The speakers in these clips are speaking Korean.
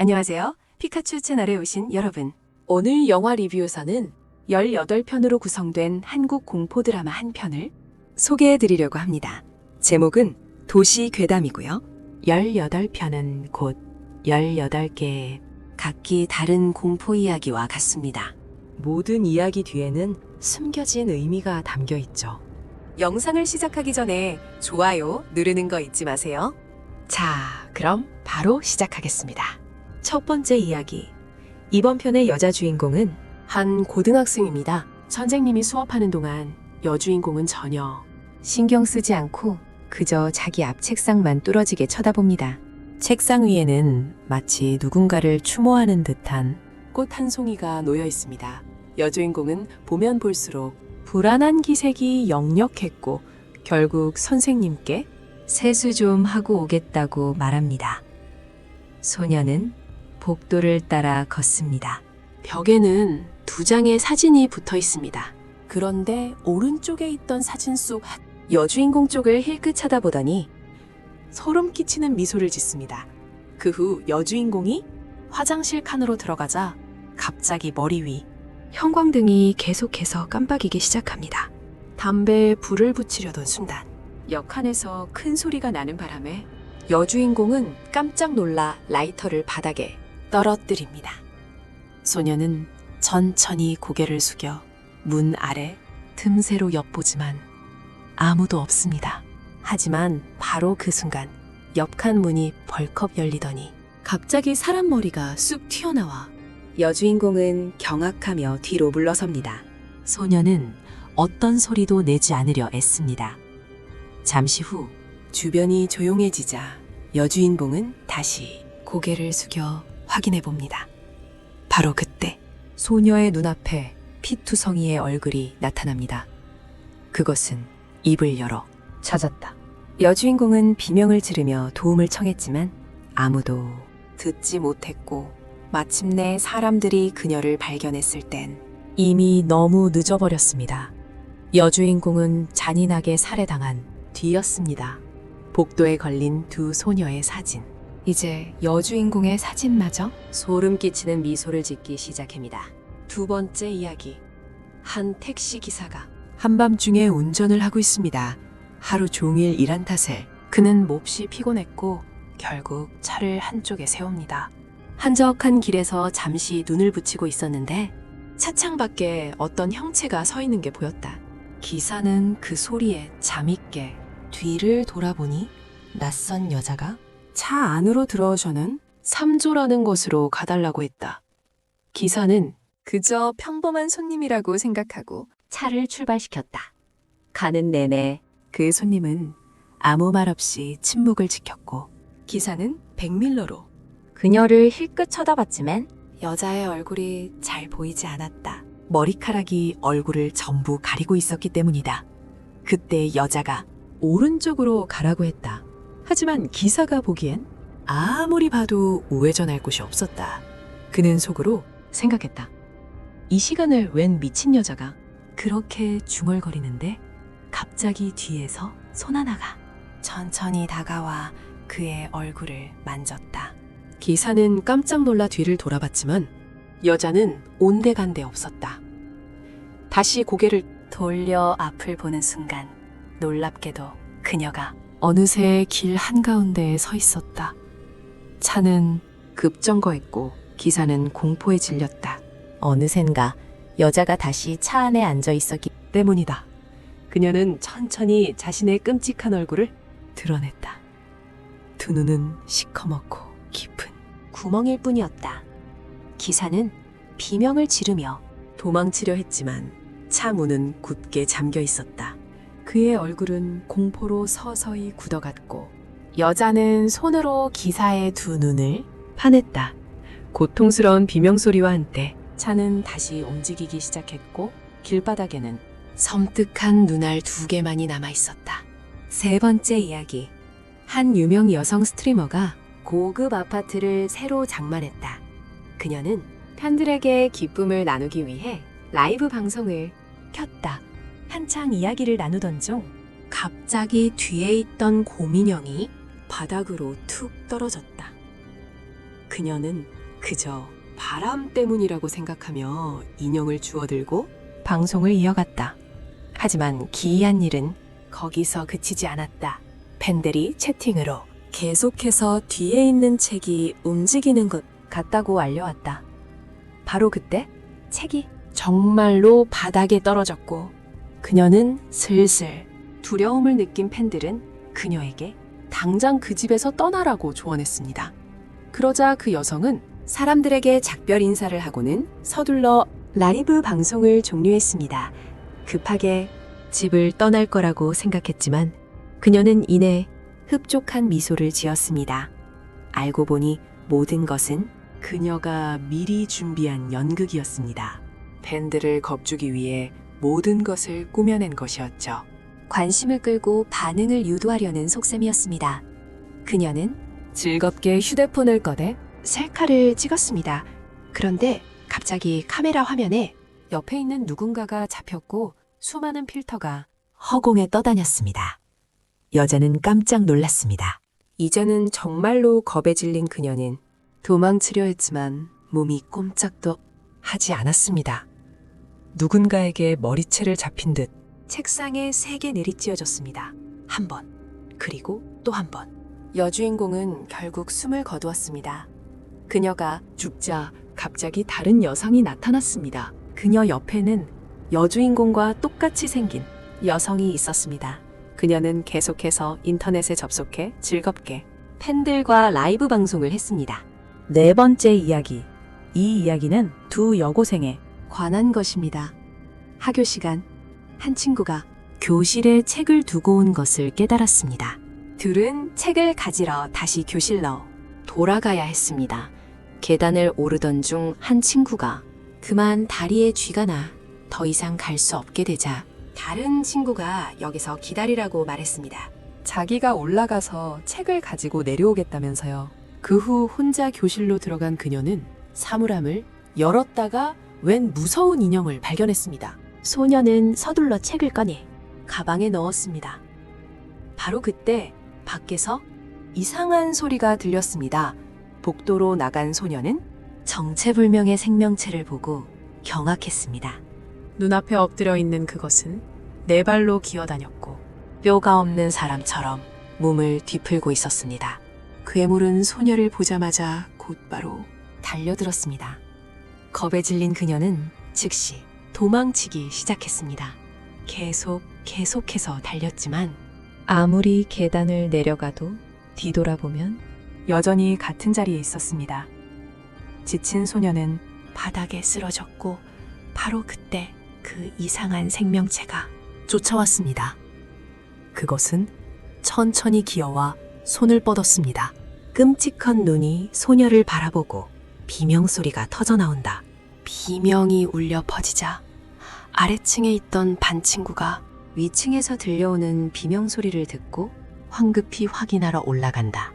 안녕하세요. 피카츄 채널에 오신 여러분. 오늘 영화 리뷰에서는 18편으로 구성된 한국 공포 드라마 한 편을 소개해 드리려고 합니다. 제목은 도시 괴담이고요. 18편은 곧 18개의 각기 다른 공포 이야기와 같습니다. 모든 이야기 뒤에는 숨겨진 의미가 담겨 있죠. 영상을 시작하기 전에 좋아요 누르는 거 잊지 마세요. 자, 그럼 바로 시작하겠습니다. 첫 번째 이야기. 이번 편의 여자 주인공은 한 고등학생입니다. 선생님이 수업하는 동안 여주인공은 전혀 신경 쓰지 않고 그저 자기 앞 책상만 뚫어지게 쳐다봅니다. 책상 위에는 마치 누군가를 추모하는 듯한 꽃 한 송이가 놓여 있습니다. 여주인공은 보면 볼수록 불안한 기색이 역력했고 결국 선생님께 세수 좀 하고 오겠다고 말합니다. 소녀는 복도를 따라 걷습니다. 벽에는 2장의 사진이 붙어 있습니다. 그런데 오른쪽에 있던 사진 속 여주인공 쪽을 힐끗 쳐다보더니 소름 끼치는 미소를 짓습니다. 그 후 여주인공이 화장실 칸으로 들어가자 갑자기 머리 위 형광등이 계속해서 깜빡이기 시작합니다. 담배에 불을 붙이려던 순간 역한에서 큰 소리가 나는 바람에 여주인공은 깜짝 놀라 라이터를 바닥에 떨어뜨립니다. 소녀는 천천히 고개를 숙여 문 아래 틈새로 엿보지만 아무도 없습니다. 하지만 바로 그 순간 옆칸 문이 벌컥 열리더니 갑자기 사람 머리가 쑥 튀어나와 여주인공은 경악하며 뒤로 물러섭니다. 소녀는 어떤 소리도 내지 않으려 애씁니다. 잠시 후 주변이 조용해지자 여주인공은 다시 고개를 숙여 확인해 봅니다. 바로 그때 소녀의 눈앞에 피투성이의 얼굴이 나타납니다. 그것은 입을 열어 찾았다. 여주인공은 비명을 지르며 도움을 청했지만 아무도 듣지 못했고 마침내 사람들이 그녀를 발견했을 땐 이미 너무 늦어버렸습니다. 여주인공은 잔인하게 살해당한 뒤였습니다. 복도에 걸린 2 소녀의 사진. 이제 여주인공의 사진마저 소름 끼치는 미소를 짓기 시작합니다. 2번째 이야기. 한 택시 기사가 한밤중에 운전을 하고 있습니다. 하루 종일 일한 탓에 그는 몹시 피곤했고 결국 차를 한쪽에 세웁니다. 한적한 길에서 잠시 눈을 붙이고 있었는데 차창 밖에 어떤 형체가 서 있는 게 보였다. 기사는 그 소리에 잠있게 뒤를 돌아보니 낯선 여자가 차 안으로 들어오셔는 3조라는 곳으로 가달라고 했다. 기사는 그저 평범한 손님이라고 생각하고 차를 출발시켰다. 가는 내내 그 손님은 아무 말 없이 침묵을 지켰고 기사는 백밀러로 그녀를 힐끗 쳐다봤지만 여자의 얼굴이 잘 보이지 않았다. 머리카락이 얼굴을 전부 가리고 있었기 때문이다. 그때 여자가 오른쪽으로 가라고 했다. 하지만 기사가 보기엔 아무리 봐도 우회전할 곳이 없었다. 그는 속으로 생각했다. 이 시간을 웬 미친 여자가 그렇게 중얼거리는데 갑자기 뒤에서 손 하나가 천천히 다가와 그의 얼굴을 만졌다. 기사는 깜짝 놀라 뒤를 돌아봤지만 여자는 온데간데 없었다. 다시 고개를 돌려 앞을 보는 순간 놀랍게도 그녀가 어느새 길 한가운데에 서 있었다. 차는 급정거했고 기사는 공포에 질렸다. 어느샌가 여자가 다시 차 안에 앉아 있었기 때문이다. 그녀는 천천히 자신의 끔찍한 얼굴을 드러냈다. 2 눈은 시커멓고 깊은 구멍일 뿐이었다. 기사는 비명을 지르며 도망치려 했지만 차 문은 굳게 잠겨 있었다. 그의 얼굴은 공포로 서서히 굳어갔고 여자는 손으로 기사의 2 눈을 파냈다. 고통스러운 비명소리와 함께 차는 다시 움직이기 시작했고 길바닥에는 섬뜩한 눈알 2개만이 남아 있었다. 3번째 이야기. 한 유명 여성 스트리머가 고급 아파트를 새로 장만했다. 그녀는 팬들에게 기쁨을 나누기 위해 라이브 방송을 켰다. 한창 이야기를 나누던 중 갑자기 뒤에 있던 곰인형이 바닥으로 툭 떨어졌다. 그녀는 그저 바람 때문이라고 생각하며 인형을 주워들고 방송을 이어갔다. 하지만 기이한 일은 거기서 그치지 않았다. 팬들이 채팅으로 계속해서 뒤에 있는 책이 움직이는 것 같다고 알려왔다. 바로 그때 책이 정말로 바닥에 떨어졌고 그녀는 슬슬 두려움을 느낀 팬들은 그녀에게 당장 그 집에서 떠나라고 조언했습니다. 그러자 그 여성은 사람들에게 작별 인사를 하고는 서둘러 라이브 방송을 종료했습니다. 급하게 집을 떠날 거라고 생각했지만 그녀는 이내 흡족한 미소를 지었습니다. 알고 보니 모든 것은 그녀가 미리 준비한 연극이었습니다. 팬들을 겁주기 위해 모든 것을 꾸며낸 것이었죠. 관심을 끌고 반응을 유도하려는 속셈이었습니다. 그녀는 즐겁게 휴대폰을 꺼내 셀카를 찍었습니다. 그런데 갑자기 카메라 화면에 옆에 있는 누군가가 잡혔고 수많은 필터가 허공에 떠다녔습니다. 여자는 깜짝 놀랐습니다. 이제는 정말로 겁에 질린 그녀는 도망치려 했지만 몸이 꼼짝도 하지 않았습니다. 누군가에게 머리채를 잡힌 듯 책상에 세게 내리찌어졌습니다. 한 번, 그리고 또 한 번. 여주인공은 결국 숨을 거두었습니다. 그녀가 죽자 갑자기 다른 여성이 나타났습니다. 그녀 옆에는 여주인공과 똑같이 생긴 여성이 있었습니다. 그녀는 계속해서 인터넷에 접속해 즐겁게 팬들과 라이브 방송을 했습니다. 네 번째 이야기. 이 이야기는 두 여고생에 관한 것입니다. 학교 시간, 한 친구가 교실에 책을 두고 온 것을 깨달았습니다. 둘은 책을 가지러 다시 교실로 돌아가야 했습니다. 계단을 오르던 중 한 친구가 그만 다리에 쥐가 나 더 이상 갈 수 없게 되자 다른 친구가 여기서 기다리라고 말했습니다. 자기가 올라가서 책을 가지고 내려오겠다면서요. 그 후 혼자 교실로 들어간 그녀는 사물함을 열었다가 웬 무서운 인형을 발견했습니다. 소녀는 서둘러 책을 꺼내 가방에 넣었습니다. 바로 그때 밖에서 이상한 소리가 들렸습니다. 복도로 나간 소녀는 정체불명의 생명체를 보고 경악했습니다. 눈앞에 엎드려 있는 그것은 네 발로 기어다녔고 뼈가 없는 사람처럼 몸을 뒤풀고 있었습니다. 괴물은 소녀를 보자마자 곧바로 달려들었습니다. 겁에 질린 그녀는 즉시 도망치기 시작했습니다. 계속해서 달렸지만 아무리 계단을 내려가도 뒤돌아보면 여전히 같은 자리에 있었습니다. 지친 소녀는 바닥에 쓰러졌고 바로 그때 그 이상한 생명체가 쫓아왔습니다. 그것은 천천히 기어와 손을 뻗었습니다. 끔찍한 눈이 소녀를 바라보고 비명소리가 터져나온다. 비명이 울려 퍼지자 아래층에 있던 반 친구가 위층에서 들려오는 비명소리를 듣고 황급히 확인하러 올라간다.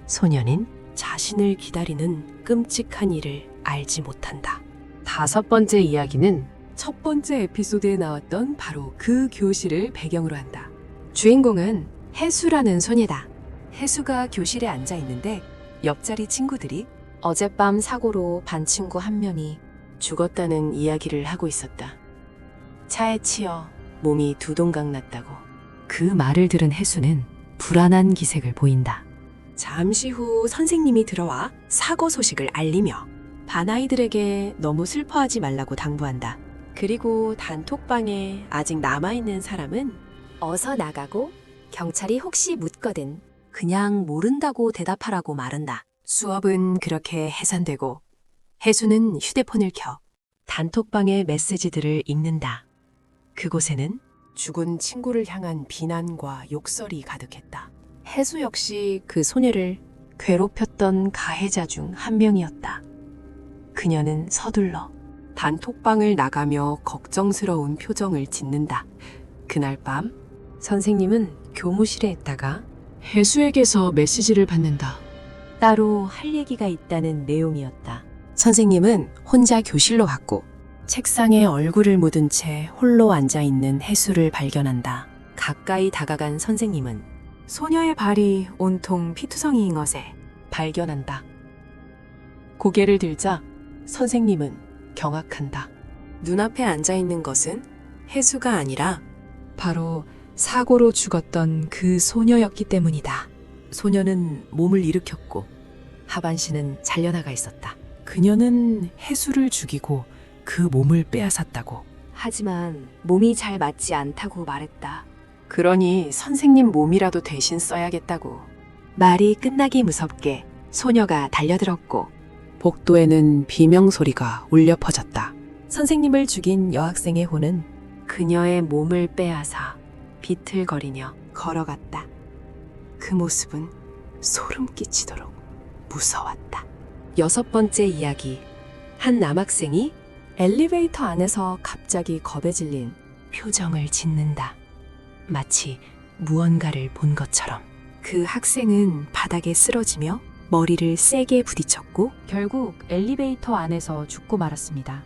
소녀는 자신을 기다리는 끔찍한 일을 알지 못한다. 다섯 번째 이야기는 첫 번째 에피소드에 나왔던 바로 그 교실을 배경으로 한다. 주인공은 혜수라는 소녀다. 혜수가 교실에 앉아 있는데 옆자리 친구들이 어젯밤 사고로 반 친구 한 명이 죽었다는 이야기를 하고 있었다. 차에 치여 몸이 두 동강 났다고. 그 말을 들은 혜수는 불안한 기색을 보인다. 잠시 후 선생님이 들어와 사고 소식을 알리며 반 아이들에게 너무 슬퍼하지 말라고 당부한다. 그리고 단톡방에 아직 남아있는 사람은 어서 나가고 경찰이 혹시 묻거든 그냥 모른다고 대답하라고 말한다. 수업은 그렇게 해산되고 혜수는 휴대폰을 켜 단톡방의 메시지들을 읽는다. 그곳에는 죽은 친구를 향한 비난과 욕설이 가득했다. 혜수 역시 그 소녀를 괴롭혔던 가해자 중 한 명이었다. 그녀는 서둘러 단톡방을 나가며 걱정스러운 표정을 짓는다. 그날 밤 선생님은 교무실에 있다가 혜수에게서 메시지를 받는다. 따로 할 얘기가 있다는 내용이었다. 선생님은 혼자 교실로 갔고 책상에 얼굴을 묻은 채 홀로 앉아있는 혜수를 발견한다. 가까이 다가간 선생님은 소녀의 발이 온통 피투성이인 것에 발견한다. 고개를 들자 선생님은 경악한다. 눈앞에 앉아 있는 것은 혜수가 아니라 바로 사고로 죽었던 그 소녀였기 때문이다. 소녀는 몸을 일으켰고 하반신은 잘려나가 있었다. 그녀는 혜수를 죽이고 그 몸을 빼앗았다고. 하지만 몸이 잘 맞지 않다고 말했다. 그러니 선생님 몸이라도 대신 써야겠다고. 말이 끝나기 무섭게 소녀가 달려들었고 복도에는 비명소리가 울려 퍼졌다. 선생님을 죽인 여학생의 혼은 그녀의 몸을 빼앗아 비틀거리며 걸어갔다. 그 모습은 소름 끼치도록 무서웠다. 6번째 이야기. 한 남학생이 엘리베이터 안에서 갑자기 겁에 질린 표정을 짓는다. 마치 무언가를 본 것처럼. 그 학생은 바닥에 쓰러지며 머리를 세게 부딪혔고 결국 엘리베이터 안에서 죽고 말았습니다.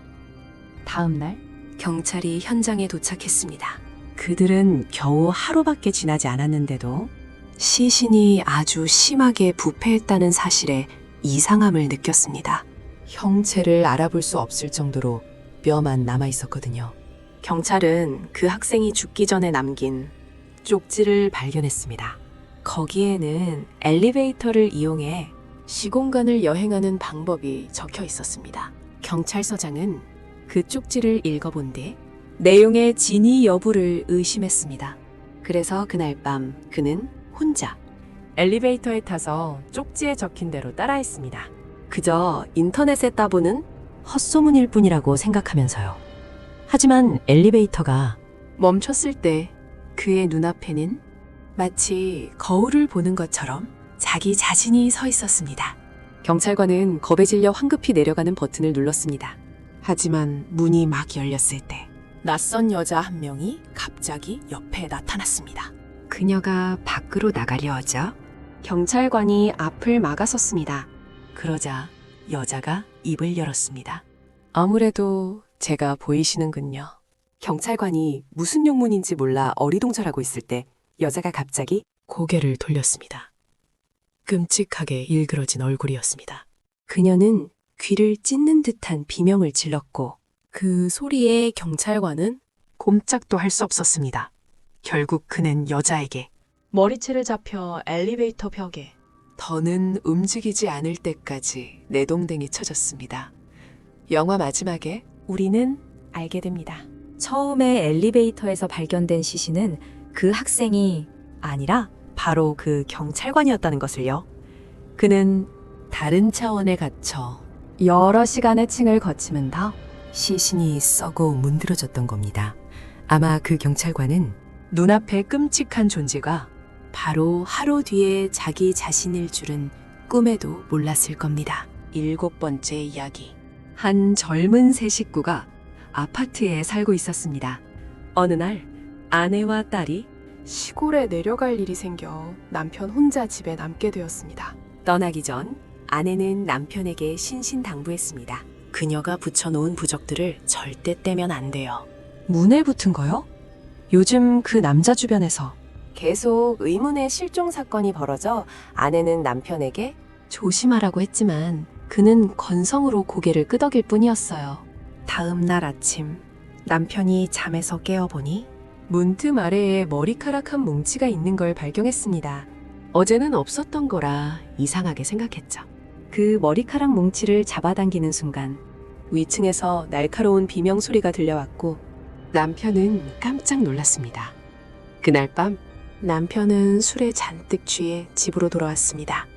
다음 날 경찰이 현장에 도착했습니다. 그들은 겨우 하루밖에 지나지 않았는데도 시신이 아주 심하게 부패했다는 사실에 이상함을 느꼈습니다. 형체를 알아볼 수 없을 정도로 뼈만 남아 있었거든요. 경찰은 그 학생이 죽기 전에 남긴 쪽지를 발견했습니다. 거기에는 엘리베이터를 이용해 시공간을 여행하는 방법이 적혀 있었습니다. 경찰서장은 그 쪽지를 읽어본 뒤 내용의 진위 여부를 의심했습니다. 그래서 그날 밤 그는 혼자 엘리베이터에 타서 쪽지에 적힌 대로 따라했습니다. 그저 인터넷에 따보는 헛소문일 뿐이라고 생각하면서요. 하지만 엘리베이터가 멈췄을 때 그의 눈앞에는 마치 거울을 보는 것처럼 자기 자신이 서 있었습니다. 경찰관은 겁에 질려 황급히 내려가는 버튼을 눌렀습니다. 하지만 문이 막 열렸을 때 낯선 여자 한 명이 갑자기 옆에 나타났습니다. 그녀가 밖으로 나가려 하자 경찰관이 앞을 막아섰습니다. 그러자 여자가 입을 열었습니다. 아무래도 제가 보이시는군요. 경찰관이 무슨 영문인지 몰라 어리둥절하고 있을 때 여자가 갑자기 고개를 돌렸습니다. 끔찍하게 일그러진 얼굴이었습니다. 그녀는 귀를 찢는 듯한 비명을 질렀고 그 소리에 경찰관은 꼼짝도 할 수 없었습니다. 결국 그는 여자에게 머리채를 잡혀 엘리베이터 벽에 더는 움직이지 않을 때까지 내동댕이 쳐졌습니다. 영화 마지막에 우리는 알게 됩니다. 처음에 엘리베이터에서 발견된 시신은 그 학생이 아니라 바로 그 경찰관이었다는 것을요. 그는 다른 차원에 갇혀 여러 시간의 층을 거치면서 시신이 썩어 문드러졌던 겁니다. 아마 그 경찰관은 눈앞의 끔찍한 존재가 바로 하루 뒤에 자기 자신일 줄은 꿈에도 몰랐을 겁니다. 7번째 이야기. 한 젊은 새 식구가 아파트에 살고 있었습니다. 어느 날 아내와 딸이 시골에 내려갈 일이 생겨 남편 혼자 집에 남게 되었습니다. 떠나기 전 아내는 남편에게 신신당부했습니다. 그녀가 붙여놓은 부적들을 절대 떼면 안 돼요. 문에 붙은 거요? 요즘 그 남자 주변에서 계속 의문의 실종 사건이 벌어져 아내는 남편에게 조심하라고 했지만 그는 건성으로 고개를 끄덕일 뿐이었어요. 다음 날 아침 남편이 잠에서 깨어보니 문틈 아래에 머리카락 한 뭉치가 있는 걸 발견했습니다. 어제는 없었던 거라 이상하게 생각했죠. 그 머리카락 뭉치를 잡아당기는 순간 위층에서 날카로운 비명 소리가 들려왔고 남편은 깜짝 놀랐습니다. 그날 밤 남편은 술에 잔뜩 취해 집으로 돌아왔습니다.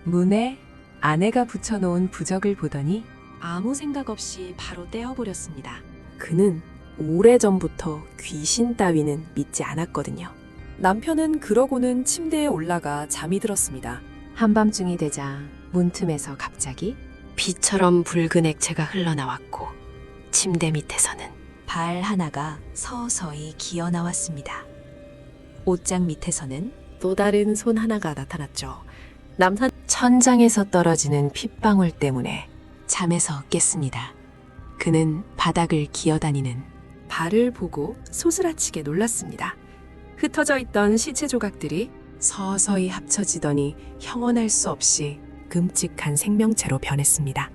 문에 아내가 붙여놓은 부적을 보더니 아무 생각 없이 바로 떼어버렸습니다. 그는 오래전부터 귀신 따위는 믿지 않았거든요. 남편은 그러고는 침대에 올라가 잠이 들었습니다. 한밤중이 되자 문틈에서 갑자기 비처럼 붉은 액체가 흘러나왔고 침대 밑에서는 발 하나가 서서히 기어 나왔습니다. 옷장 밑에서는 또 다른 손 하나가 나타났죠. 남산 천장에서 떨어지는 핏방울 때문에 잠에서 깼습니다. 그는 바닥을 기어다니는 발을 보고 소스라치게 놀랐습니다. 흩어져 있던 시체 조각들이 서서히 합쳐지더니 형언할 수 없이 끔찍한 생명체로 변했습니다.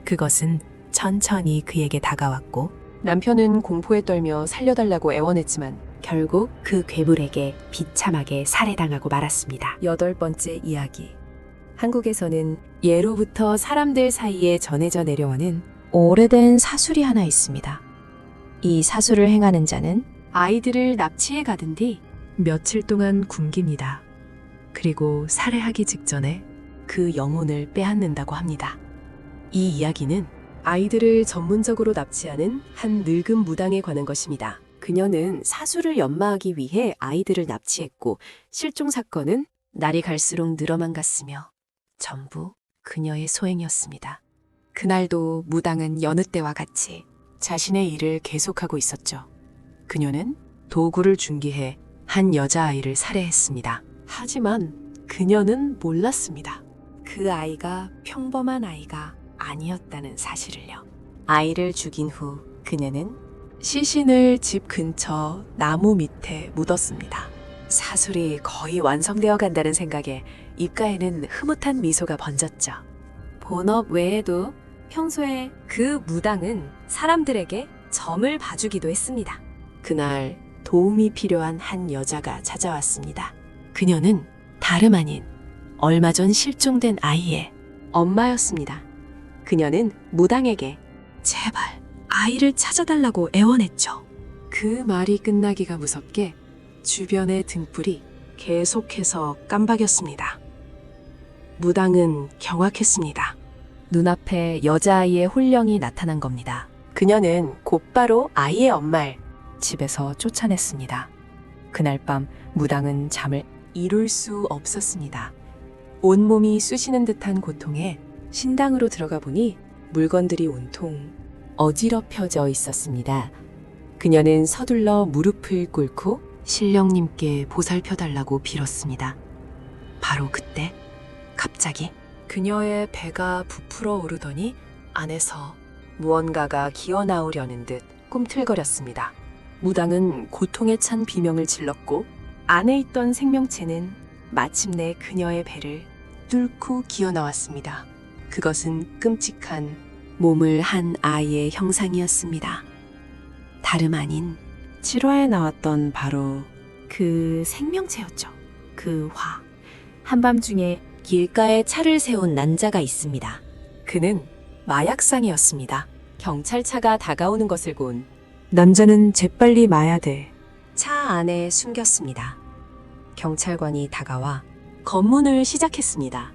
그것은 천천히 그에게 다가왔고 남편은 공포에 떨며 살려달라고 애원했지만 결국 그 괴물에게 비참하게 살해당하고 말았습니다. 8번째 이야기. 한국에서는 예로부터 사람들 사이에 전해져 내려오는 오래된 사술이 하나 있습니다. 이 사술을 행하는 자는 아이들을 납치해 가든 뒤 며칠 동안 굶깁니다. 그리고 살해하기 직전에 그 영혼을 빼앗는다고 합니다. 이 이야기는 아이들을 전문적으로 납치하는 한 늙은 무당에 관한 것입니다. 그녀는 사수를 연마하기 위해 아이들을 납치했고 실종 사건은 날이 갈수록 늘어만 갔으며 전부 그녀의 소행이었습니다. 그날도 무당은 여느 때와 같이 자신의 일을 계속하고 있었죠. 그녀는 도구를 준기해 한 여자아이를 살해했습니다. 하지만 그녀는 몰랐습니다. 그 아이가 평범한 아이가 아니었다는 사실을요. 아이를 죽인 후 그녀는 시신을 집 근처 나무 밑에 묻었습니다. 사술이 거의 완성되어 간다는 생각에 입가에는 흐뭇한 미소가 번졌죠. 본업 외에도 평소에 그 무당은 사람들에게 점을 봐주기도 했습니다. 그날 도움이 필요한 한 여자가 찾아왔습니다. 그녀는 다름 아닌 얼마 전 실종된 아이의 엄마였습니다. 그녀는 무당에게 제발 아이를 찾아달라고 애원했죠. 그 말이 끝나기가 무섭게 주변의 등불이 계속해서 깜박였습니다. 무당은 경악했습니다. 눈앞에 여자아이의 혼령이 나타난 겁니다. 그녀는 곧바로 아이의 엄마를 집에서 쫓아냈습니다. 그날 밤 무당은 잠을 이룰 수 없었습니다. 온몸이 쑤시는 듯한 고통에 신당으로 들어가 보니 물건들이 온통 어지럽혀져 있었습니다. 그녀는 서둘러 무릎을 꿇고 신령님께 보살펴달라고 빌었습니다. 바로 그때 갑자기 그녀의 배가 부풀어 오르더니 안에서 무언가가 기어나오려는 듯 꿈틀거렸습니다. 무당은 고통에 찬 비명을 질렀고 안에 있던 생명체는 마침내 그녀의 배를 뚫고 기어나왔습니다. 그것은 끔찍한 몸을 한 아이의 형상이었습니다. 다름 아닌 7화에 나왔던 바로 그 생명체였죠. 그 화. 한밤중에 길가에 차를 세운 난자가 있습니다. 그는 마약상이었습니다. 경찰차가 다가오는 것을 본 남자는 재빨리 마야대 차 안에 숨겼습니다. 경찰관이 다가와 검문을 시작했습니다.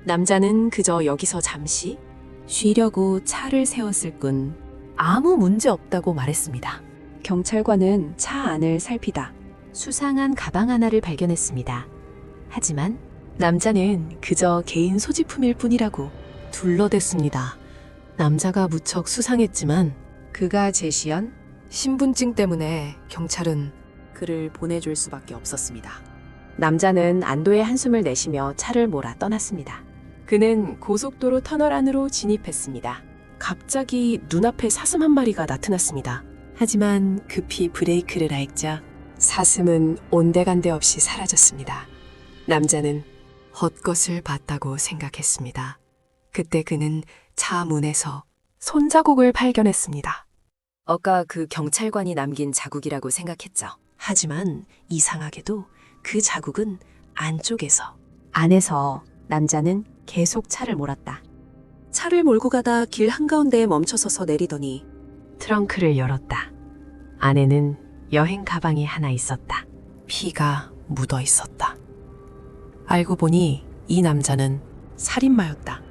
남자는 그저 여기서 잠시 쉬려고 차를 세웠을 뿐 아무 문제 없다고 말했습니다. 경찰관은 차 안을 살피다 수상한 가방 하나를 발견했습니다. 하지만 남자는 그저 개인 소지품일 뿐이라고 둘러댔습니다. 남자가 무척 수상했지만 그가 제시한 신분증 때문에 경찰은 그를 보내줄 수밖에 없었습니다. 남자는 안도의 한숨을 내쉬며 차를 몰아 떠났습니다. 그는 고속도로 터널 안으로 진입했습니다. 갑자기 눈앞에 사슴 한 마리가 나타났습니다. 하지만 급히 브레이크를 밟자 사슴은 온데간데 없이 사라졌습니다. 남자는 헛것을 봤다고 생각했습니다. 그때 그는 차 문에서 손자국을 발견했습니다. 아까 그 경찰관이 남긴 자국이라고 생각했죠. 하지만 이상하게도 그 자국은 안에서 남자는 계속 차를 몰았다. 차를 몰고 가다 길 한가운데에 멈춰서서 내리더니 트렁크를 열었다. 안에는 여행 가방이 하나 있었다. 피가 묻어 있었다. 알고 보니 이 남자는 살인마였다.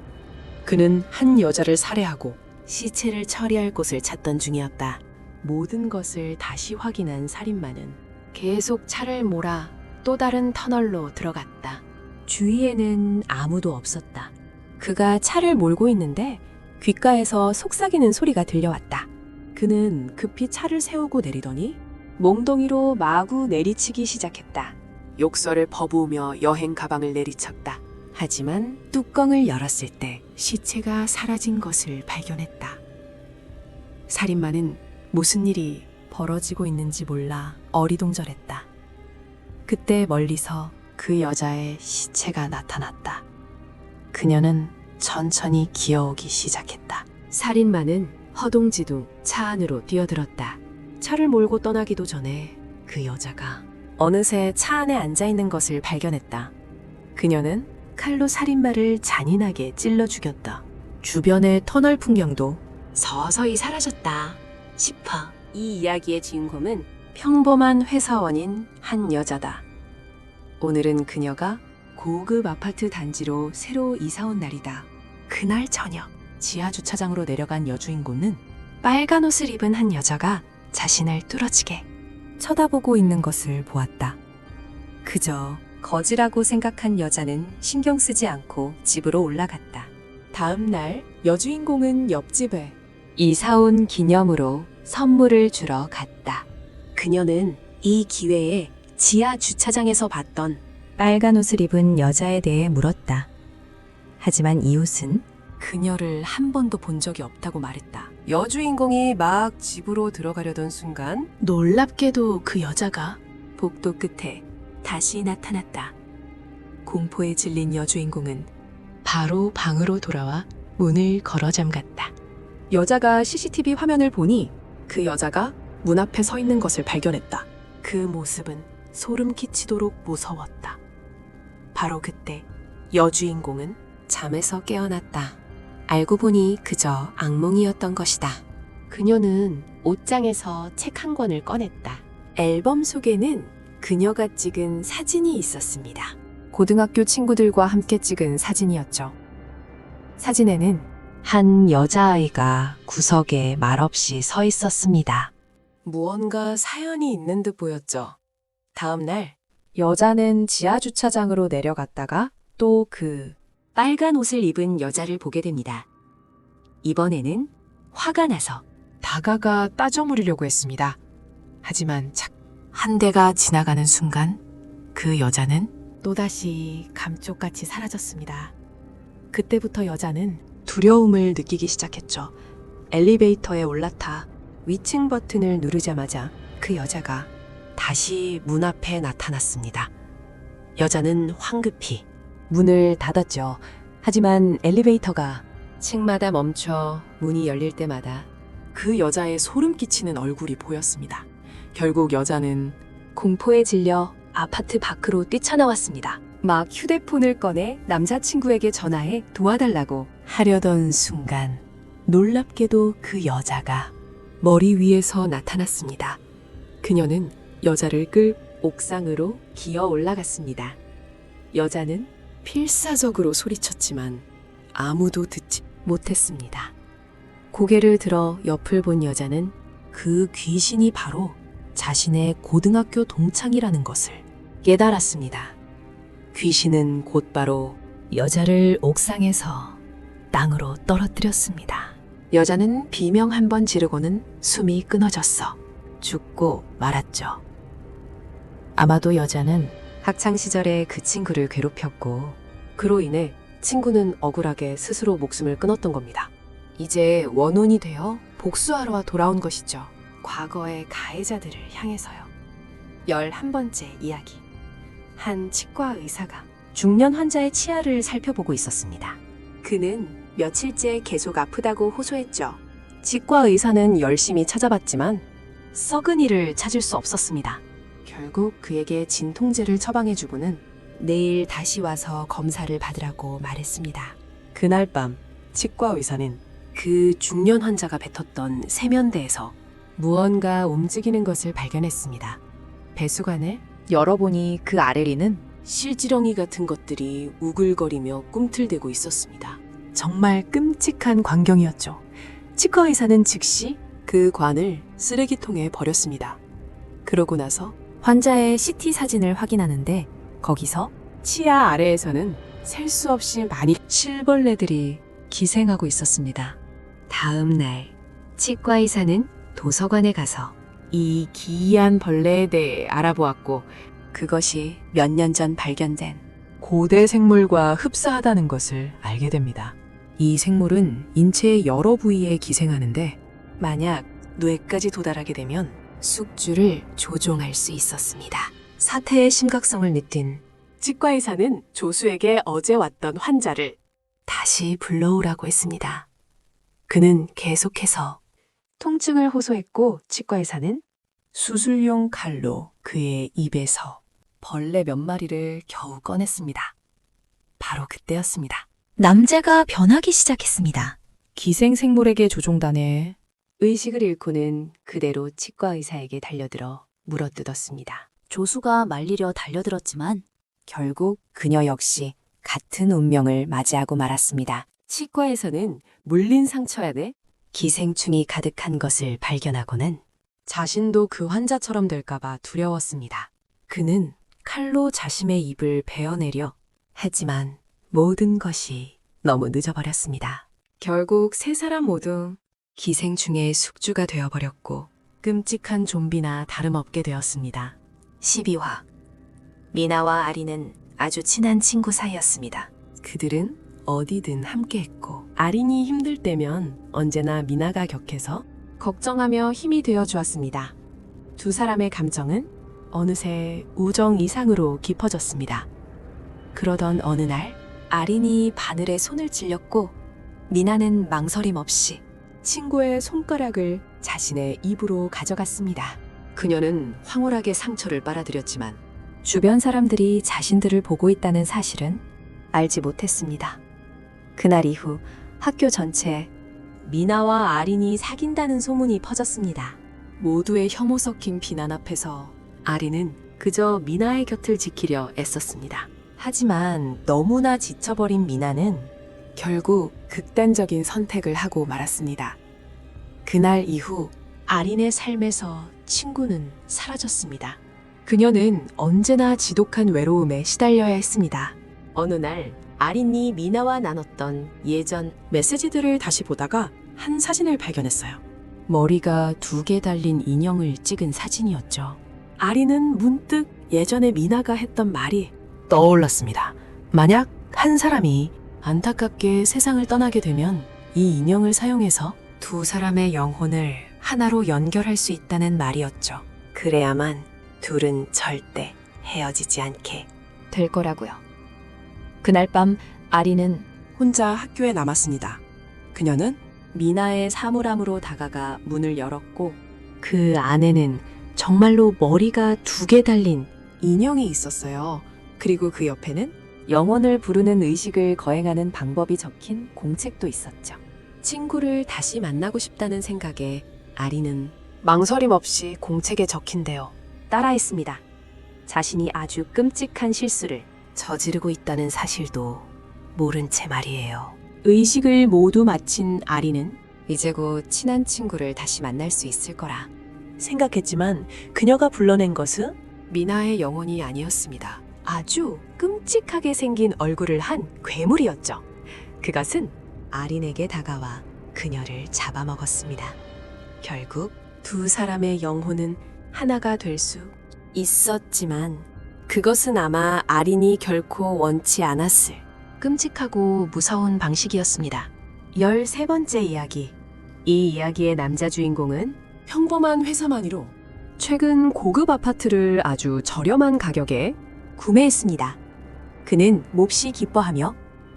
그는 한 여자를 살해하고 시체를 처리할 곳을 찾던 중이었다. 모든 것을 다시 확인한 살인마는 계속 차를 몰아 또 다른 터널로 들어갔다. 주위에는 아무도 없었다. 그가 차를 몰고 있는데 귓가에서 속삭이는 소리가 들려왔다. 그는 급히 차를 세우고 내리더니 몽덩이로 마구 내리치기 시작했다. 욕설을 퍼부으며 여행 가방을 내리쳤다. 하지만 뚜껑을 열었을 때 시체가 사라진 것을 발견했다. 살인마는 무슨 일이 벌어지고 있는지 몰라 어리둥절했다. 그때 멀리서 그 여자의 시체가 나타났다. 그녀는 천천히 기어오기 시작했다. 살인마는 허둥지둥 차 안으로 뛰어들었다. 차를 몰고 떠나기도 전에 그 여자가 어느새 차 안에 앉아 있는 것을 발견했다. 그녀는 칼로 살인마를 잔인하게 찔러 죽였다. 주변의 터널 풍경도 서서히 사라졌다 싶어. 이 이야기의 주인공은 평범한 회사원인 한 여자다. 오늘은 그녀가 고급 아파트 단지로 새로 이사 온 날이다. 그날 저녁 지하 주차장으로 내려간 여주인공은 빨간 옷을 입은 한 여자가 자신을 뚫어지게 쳐다보고 있는 것을 보았다. 그저 거지라고 생각한 여자는 신경 쓰지 않고 집으로 올라갔다. 다음 날 여주인공은 옆집에 이사 온 기념으로 선물을 주러 갔다. 그녀는 이 기회에 지하 주차장에서 봤던 빨간 옷을 입은 여자에 대해 물었다. 하지만 이 옷은 그녀를 한 번도 본 적이 없다고 말했다. 여주인공이 막 집으로 들어가려던 순간 놀랍게도 그 여자가 복도 끝에 다시 나타났다. 공포에 질린 여주인공은 바로 방으로 돌아와 문을 걸어 잠갔다. 여자가 CCTV 화면을 보니 그 여자가 문 앞에 서 있는 것을 발견했다. 그 모습은 소름 끼치도록 무서웠다. 바로 그때 여주인공은 잠에서 깨어났다. 알고 보니 그저 악몽이었던 것이다. 그녀는 옷장에서 책 한 권을 꺼냈다. 앨범 속에는 그녀가 찍은 사진이 있었습니다. 고등학교 친구들과 함께 찍은 사진이었죠. 사진에는 한 여자아이가 구석에 말없이 서 있었습니다. 무언가 사연이 있는 듯 보였죠. 다음 날 여자는 지하 주차장으로 내려갔다가 또 그 빨간 옷을 입은 여자를 보게 됩니다. 이번에는 화가 나서 다가가 따져 물으려고 했습니다. 하지만 한 대가 지나가는 순간 그 여자는 또다시 감쪽같이 사라졌습니다. 그때부터 여자는 두려움을 느끼기 시작했죠. 엘리베이터에 올라타 위층 버튼을 누르자마자 그 여자가 다시 문 앞에 나타났습니다. 여자는 황급히 문을 닫았죠. 하지만 엘리베이터가 층마다 멈춰 문이 열릴 때마다 그 여자의 소름 끼치는 얼굴이 보였습니다. 결국 여자는 공포에 질려 아파트 밖으로 뛰쳐나왔습니다. 막 휴대폰을 꺼내 남자친구에게 전화해 도와달라고 하려던 순간 놀랍게도 그 여자가 머리 위에서 나타났습니다. 그녀는 여자를 끌 옥상으로 기어 올라갔습니다. 여자는 필사적으로 소리쳤지만 아무도 듣지 못했습니다. 고개를 들어 옆을 본 여자는 그 귀신이 바로 자신의 고등학교 동창이라는 것을 깨달았습니다. 귀신은 곧바로 여자를 옥상에서 땅으로 떨어뜨렸습니다. 여자는 비명 한 번 지르고는 숨이 끊어졌어 죽고 말았죠. 아마도 여자는 학창시절에 그 친구를 괴롭혔고 그로 인해 친구는 억울하게 스스로 목숨을 끊었던 겁니다. 이제 원혼이 되어 복수하러 돌아온 것이죠. 과거의 가해자들을 향해서요. 11번째 이야기. 한 치과 의사가 중년 환자의 치아를 살펴보고 있었습니다. 그는 며칠째 계속 아프다고 호소했죠. 치과 의사는 열심히 찾아봤지만 썩은 이를 찾을 수 없었습니다. 결국 그에게 진통제를 처방해주고는 내일 다시 와서 검사를 받으라고 말했습니다. 그날 밤 치과 의사는 그 중년 환자가 뱉었던 세면대에서 무언가 움직이는 것을 발견했습니다. 배수관을 열어보니 그 아래리는 실지렁이 같은 것들이 우글거리며 꿈틀대고 있었습니다. 정말 끔찍한 광경이었죠. 치과 의사는 즉시 그 관을 쓰레기통에 버렸습니다. 그러고 나서 환자의 CT 사진을 확인하는데 거기서 치아 아래에서는 셀 수 없이 많이 실벌레들이 기생하고 있었습니다. 다음 날 치과 의사는 도서관에 가서 이 기이한 벌레에 대해 알아보았고 그것이 몇 년 전 발견된 고대 생물과 흡사하다는 것을 알게 됩니다. 이 생물은 인체의 여러 부위에 기생하는데 만약 뇌까지 도달하게 되면 숙주를 조종할 수 있었습니다. 사태의 심각성을 느낀 치과 의사는 조수에게 어제 왔던 환자를 다시 불러오라고 했습니다. 그는 계속해서 통증을 호소했고 치과 의사는 수술용 칼로 그의 입에서 벌레 몇 마리를 겨우 꺼냈습니다. 바로 그때였습니다. 남자가 변하기 시작했습니다. 기생생물에게 조종다네. 의식을 잃고는 그대로 치과 의사에게 달려들어 물어뜯었습니다. 조수가 말리려 달려들었지만 결국 그녀 역시 같은 운명을 맞이하고 말았습니다. 치과에서는 물린 상처 안에 기생충이 가득한 것을 발견하고는 자신도 그 환자처럼 될까봐 두려웠습니다. 그는 칼로 자신의 입을 베어내려 했지만 모든 것이 너무 늦어버렸습니다. 결국 세 사람 모두 기생충의 숙주가 되어버렸고 끔찍한 좀비나 다름없게 되었습니다. 12화 미나와 아린은 아주 친한 친구 사이였습니다. 그들은 어디든 함께했고 아린이 힘들 때면 언제나 미나가 격해서 걱정하며 힘이 되어 주었습니다. 두 사람의 감정은 어느새 우정 이상으로 깊어졌습니다. 그러던 어느 날 아린이 바늘에 손을 찔렸고 미나는 망설임 없이 친구의 손가락을 자신의 입으로 가져갔습니다. 그녀는 황홀하게 상처를 빨아들였지만 주변 사람들이 자신들을 보고 있다는 사실은 알지 못했습니다. 그날 이후 학교 전체에 미나와 아린이 사귄다는 소문이 퍼졌습니다. 모두의 혐오 섞인 비난 앞에서 아린은 그저 미나의 곁을 지키려 애썼습니다. 하지만 너무나 지쳐버린 미나는 결국 극단적인 선택을 하고 말았습니다. 그날 이후 아린의 삶에서 친구는 사라졌습니다. 그녀는 언제나 지독한 외로움에 시달려야 했습니다. 어느 날 아린이 미나와 나눴던 예전 메시지들을 다시 보다가 한 사진을 발견했어요. 머리가 2개 달린 인형을 찍은 사진이었죠. 아린은 문득 예전에 미나가 했던 말이 떠올랐습니다. 만약 한 사람이 안타깝게 세상을 떠나게 되면 이 인형을 사용해서 두 사람의 영혼을 하나로 연결할 수 있다는 말이었죠. 그래야만 둘은 절대 헤어지지 않게 될 거라고요. 그날 밤 아린은 혼자 학교에 남았습니다. 그녀는 미나의 사물함으로 다가가 문을 열었고 그 안에는 정말로 머리가 2개 달린 인형이 있었어요. 그리고 그 옆에는 영혼을 부르는 의식을 거행하는 방법이 적힌 공책도 있었죠. 친구를 다시 만나고 싶다는 생각에 아린은 망설임 없이 공책에 적힌 대로 따라했습니다. 자신이 아주 끔찍한 실수를 저지르고 있다는 사실도 모른 채 말이에요. 의식을 모두 마친 아린은 이제 곧 친한 친구를 다시 만날 수 있을 거라 생각했지만 그녀가 불러낸 것은 미나의 영혼이 아니었습니다. 아주 끔찍하게 생긴 얼굴을 한 괴물이었죠. 그것은 아린에게 다가와 그녀를 잡아먹었습니다. 결국 두 사람의 영혼은 하나가 될 수 있었지만 그것은 아마 아린이 결코 원치 않았을 끔찍하고 무서운 방식이었습니다. 13번째 이야기. 이 이야기의 남자 주인공은 평범한 회사만이로 최근 고급 아파트를 아주 저렴한 가격에 구매했습니다. 그는 몹시 기뻐하며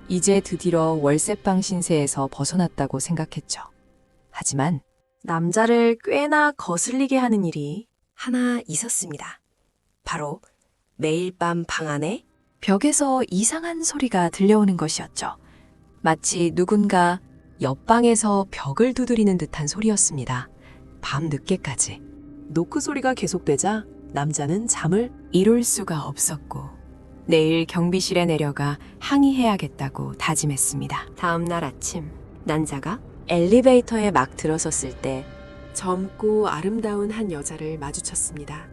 이제 드디어 월세방 신세에서 벗어났다고 생각했죠. 하지만 남자를 꽤나 거슬리게 하는 일이 하나 있었습니다. 바로 매일 밤 방 안에 벽에서 이상한 소리가 들려오는 것이었죠. 마치 누군가 옆방에서 벽을 두드리는 듯한 소리였습니다. 밤 늦게까지. 노크 소리가 계속되자 남자는 잠을 이룰 수가 없었고 내일 경비실에 내려가 항의해야겠다고 다짐했습니다. 다음 날 아침 남자가 엘리베이터에 막 들어섰을 때 젊고 아름다운 한 여자를 마주쳤습니다.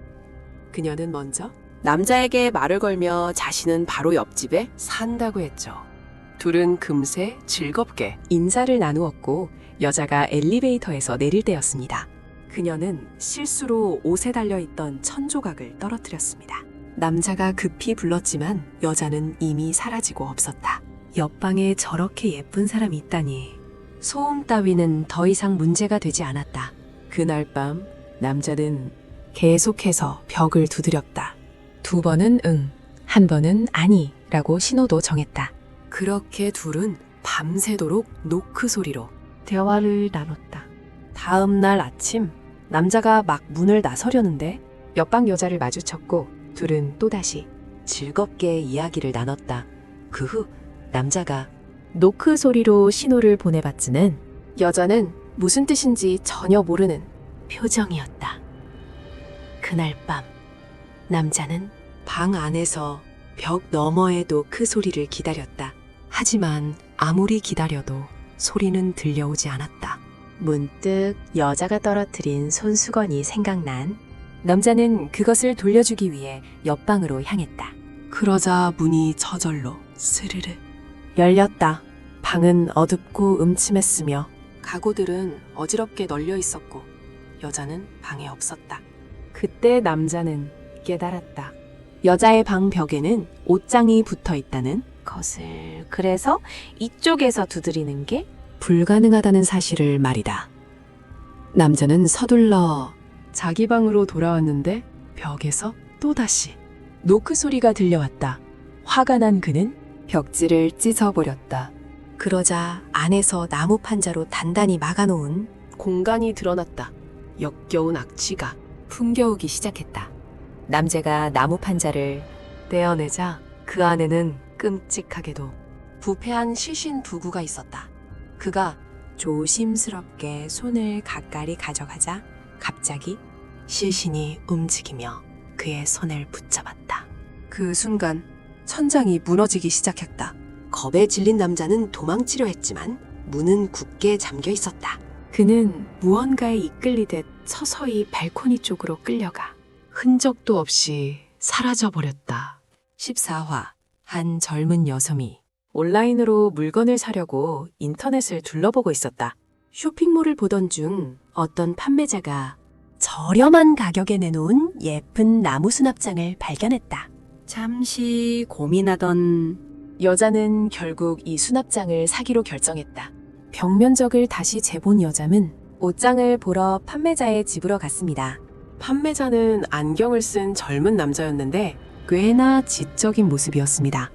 그녀는 먼저 남자에게 말을 걸며 자신은 바로 옆집에 산다고 했죠. 둘은 금세 즐겁게 인사를 나누었고 여자가 엘리베이터에서 내릴 때였습니다. 그녀는 실수로 옷에 달려있던 천조각을 떨어뜨렸습니다. 남자가 급히 불렀지만 여자는 이미 사라지고 없었다. 옆방에 저렇게 예쁜 사람이 있다니. 소음 따위는 더 이상 문제가 되지 않았다. 그날 밤 남자는 계속해서 벽을 두드렸다. 2번은 응, 1번은 아니 라고 신호도 정했다. 그렇게 둘은 밤새도록 노크 소리로 대화를 나눴다. 다음 날 아침 남자가 막 문을 나서려는데 옆방 여자를 마주쳤고 둘은 또다시 즐겁게 이야기를 나눴다. 그 후 남자가 노크 소리로 신호를 보내봤지는 여자는 무슨 뜻인지 전혀 모르는 표정이었다. 그날 밤 남자는 방 안에서 벽 너머의 노크 소리를 기다렸다. 하지만 아무리 기다려도 소리는 들려오지 않았다. 문득 여자가 떨어뜨린 손수건이 생각난 남자는 그것을 돌려주기 위해 옆방으로 향했다. 그러자 문이 저절로 스르르 열렸다. 방은 어둡고 음침했으며 가구들은 어지럽게 널려 있었고 여자는 방에 없었다. 그때 남자는 깨달았다. 여자의 방 벽에는 옷장이 붙어 있다는 것을. 그래서 이쪽에서 두드리는 게 불가능하다는 사실을 말이다. 남자는 서둘러 자기 방으로 돌아왔는데 벽에서 또다시 노크 소리가 들려왔다. 화가 난 그는 벽지를 찢어버렸다. 그러자 안에서 나무 판자로 단단히 막아놓은 공간이 드러났다. 역겨운 악취가 풍겨오기 시작했다. 남자가 나무 판자를 떼어내자 그 안에는 끔찍하게도 부패한 시신 부구가 있었다. 그가 조심스럽게 손을 가까이 가져가자 갑자기 시신이 움직이며 그의 손을 붙잡았다. 그 순간 천장이 무너지기 시작했다. 겁에 질린 남자는 도망치려 했지만 문은 굳게 잠겨 있었다. 그는 무언가에 이끌리듯 서서히 발코니 쪽으로 끌려가 흔적도 없이 사라져버렸다. 14화 한 젊은 여성이 온라인으로 물건을 사려고 인터넷을 둘러보고 있었다. 쇼핑몰을 보던 중 어떤 판매자가 저렴한 가격에 내놓은 예쁜 나무 수납장을 발견했다. 잠시 고민하던 여자는 결국 이 수납장을 사기로 결정했다. 벽면적을 다시 재본 여자는 옷장을 보러 판매자의 집으로 갔습니다. 판매자는 안경을 쓴 젊은 남자였는데 꽤나 지적인 모습이었습니다.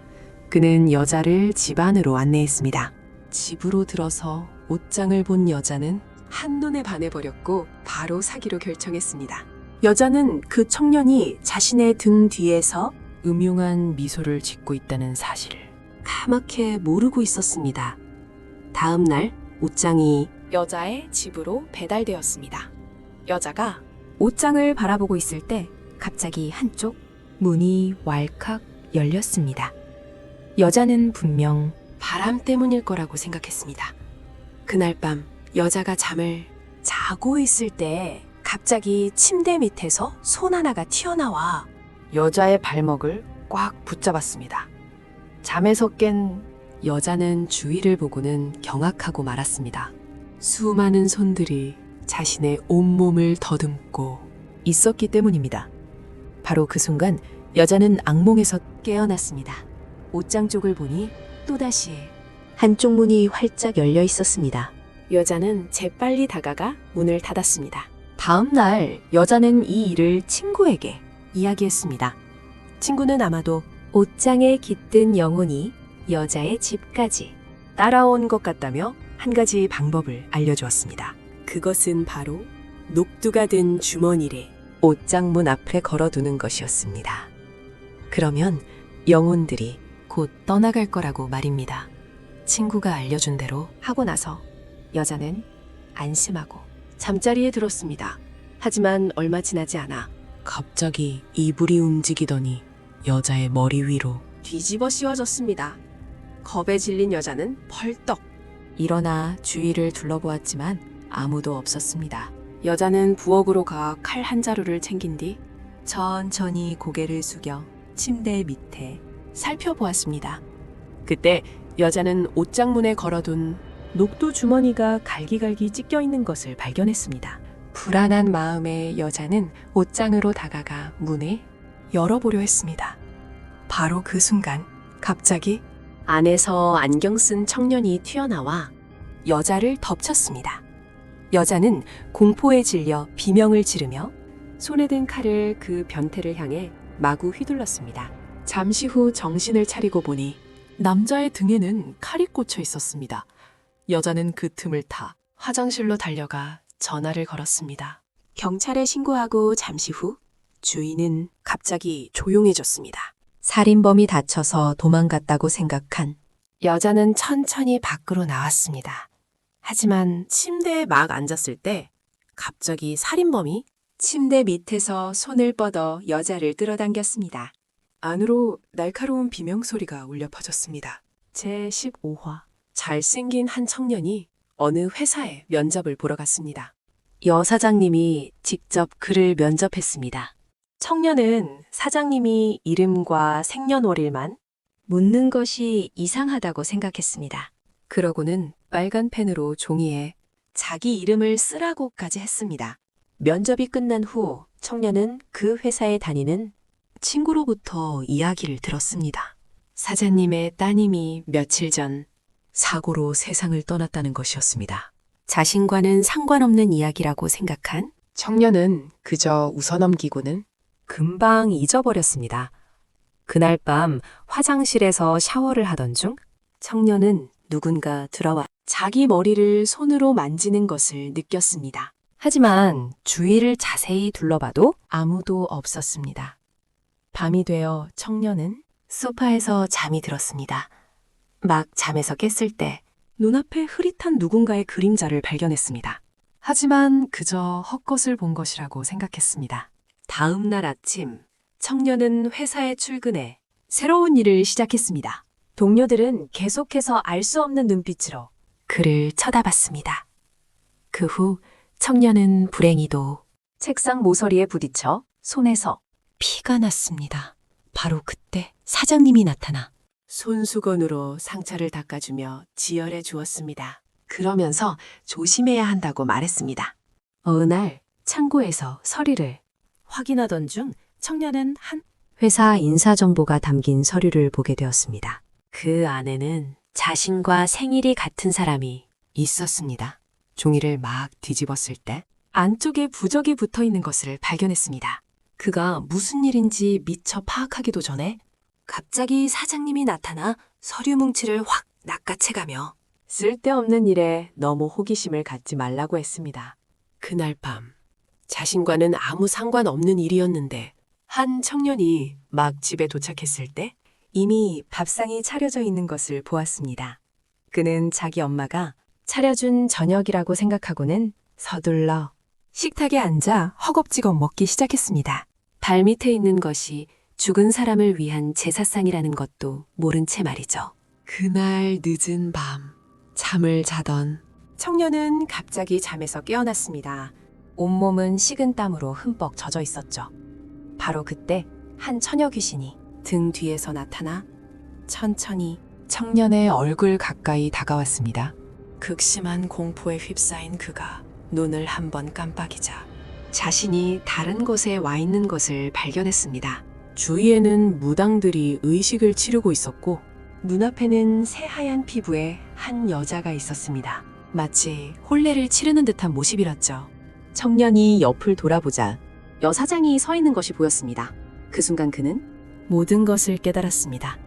그는 여자를 집 안으로 안내했습니다. 집으로 들어서 옷장을 본 여자는 한눈에 반해버렸고 바로 사기로 결정했습니다. 여자는 그 청년이 자신의 등 뒤에서 음흉한 미소를 짓고 있다는 사실을 까맣게 모르고 있었습니다. 다음 날 옷장이 여자의 집으로 배달되었습니다. 여자가 옷장을 바라보고 있을 때 갑자기 한쪽 문이 왈칵 열렸습니다. 여자는 분명 바람 때문일 거라고 생각했습니다. 그날 밤 여자가 잠을 자고 있을 때 갑자기 침대 밑에서 손 하나가 튀어나와 여자의 발목을 꽉 붙잡았습니다. 잠에서 깬 여자는 주위를 보고는 경악하고 말았습니다. 수많은 손들이 자신의 온몸을 더듬고 있었기 때문입니다. 바로 그 순간 여자는 악몽에서 깨어났습니다. 옷장 쪽을 보니 또다시 한쪽 문이 활짝 열려 있었습니다. 여자는 재빨리 다가가 문을 닫았습니다. 다음 날 여자는 이 일을 친구에게 이야기했습니다. 친구는 아마도 옷장에 깃든 영혼이 여자의 집까지 따라온 것 같다며 한 가지 방법을 알려주었습니다. 그것은 바로 녹두가 든 주머니를 옷장 문 앞에 걸어두는 것이었습니다. 그러면 영혼들이 곧 떠나갈 거라고 말입니다. 친구가 알려준 대로 하고 나서 여자는 안심하고 잠자리에 들었습니다. 하지만 얼마 지나지 않아 갑자기 이불이 움직이더니 여자의 머리 위로 뒤집어 씌워졌습니다. 겁에 질린 여자는 벌떡 일어나 주위를 둘러보았지만 아무도 없었습니다. 여자는 부엌으로 가 칼 한 자루를 챙긴 뒤 천천히 고개를 숙여 침대 밑에 살펴보았습니다. 그때 여자는 옷장 문에 걸어둔 녹두 주머니가 갈기갈기 찢겨 있는 것을 발견했습니다. 불안한 마음에 여자는 옷장으로 다가가 문을 열어보려 했습니다. 바로 그 순간 갑자기 안에서 안경 쓴 청년이 튀어나와 여자를 덮쳤습니다. 여자는 공포에 질려 비명을 지르며 손에 든 칼을 그 변태를 향해 마구 휘둘렀습니다. 잠시 후 정신을 차리고 보니 남자의 등에는 칼이 꽂혀 있었습니다. 여자는 그 틈을 타 화장실로 달려가 전화를 걸었습니다. 경찰에 신고하고 잠시 후 주인은 갑자기 조용해졌습니다. 살인범이 다쳐서 도망갔다고 생각한 여자는 천천히 밖으로 나왔습니다. 하지만 침대에 막 앉았을 때 갑자기 살인범이 침대 밑에서 손을 뻗어 여자를 끌어당겼습니다. 안으로 날카로운 비명소리가 울려 퍼졌습니다. 제15화 잘생긴 한 청년이 어느 회사에 면접을 보러 갔습니다. 여 사장님이 직접 그를 면접했습니다. 청년은 사장님이 이름과 생년월일만 묻는 것이 이상하다고 생각했습니다. 그러고는 빨간 펜으로 종이에 자기 이름을 쓰라고까지 했습니다. 면접이 끝난 후 청년은 그 회사에 다니는 친구로부터 이야기를 들었습니다. 사장님의 따님이 며칠 전 사고로 세상을 떠났다는 것이었습니다. 자신과는 상관없는 이야기라고 생각한 청년은 그저 웃어넘기고는 금방 잊어버렸습니다. 그날 밤 화장실에서 샤워를 하던 중 청년은 누군가 들어와 자기 머리를 손으로 만지는 것을 느꼈습니다. 하지만 주위를 자세히 둘러봐도 아무도 없었습니다. 밤이 되어 청년은 소파에서 잠이 들었습니다. 막 잠에서 깼을 때 눈앞에 흐릿한 누군가의 그림자를 발견했습니다. 하지만 그저 헛것을 본 것이라고 생각했습니다. 다음 날 아침, 청년은 회사에 출근해 새로운 일을 시작했습니다. 동료들은 계속해서 알 수 없는 눈빛으로 그를 쳐다봤습니다. 그 후 청년은 불행히도 책상 모서리에 부딪혀 손에서 피가 났습니다. 바로 그때 사장님이 나타나 손수건으로 상처를 닦아주며 지혈해 주었습니다. 그러면서 조심해야 한다고 말했습니다. 어느 날 창고에서 서류를 확인하던 중 청년은 한 회사 인사정보가 담긴 서류를 보게 되었습니다. 그 안에는 자신과 생일이 같은 사람이 있었습니다. 종이를 막 뒤집었을 때 안쪽에 부적이 붙어 있는 것을 발견했습니다. 그가 무슨 일인지 미처 파악하기도 전에 갑자기 사장님이 나타나 서류 뭉치를 확 낚아채가며 쓸데없는 일에 너무 호기심을 갖지 말라고 했습니다. 그날 밤 자신과는 아무 상관없는 일이었는데 한 청년이 막 집에 도착했을 때 이미 밥상이 차려져 있는 것을 보았습니다. 그는 자기 엄마가 차려준 저녁이라고 생각하고는 서둘러 식탁에 앉아 허겁지겁 먹기 시작했습니다. 발밑에 있는 것이 죽은 사람을 위한 제사상이라는 것도 모른 채 말이죠. 그날 늦은 밤 잠을 자던 청년은 갑자기 잠에서 깨어났습니다. 온몸은 식은 땀으로 흠뻑 젖어 있었죠. 바로 그때 한 처녀 귀신이 등 뒤에서 나타나 천천히 청년의 얼굴 가까이 다가왔습니다. 극심한 공포에 휩싸인 그가 눈을 한번 깜빡이자 자신이 다른 곳에 와 있는 것을 발견했습니다. 주위에는 무당들이 의식을 치르고 있었고 눈앞에는 새하얀 피부의 한 여자가 있었습니다. 마치 혼례를 치르는 듯한 모습이었죠. 청년이 옆을 돌아보자 여사장이 서 있는 것이 보였습니다. 그 순간 그는 모든 것을 깨달았습니다.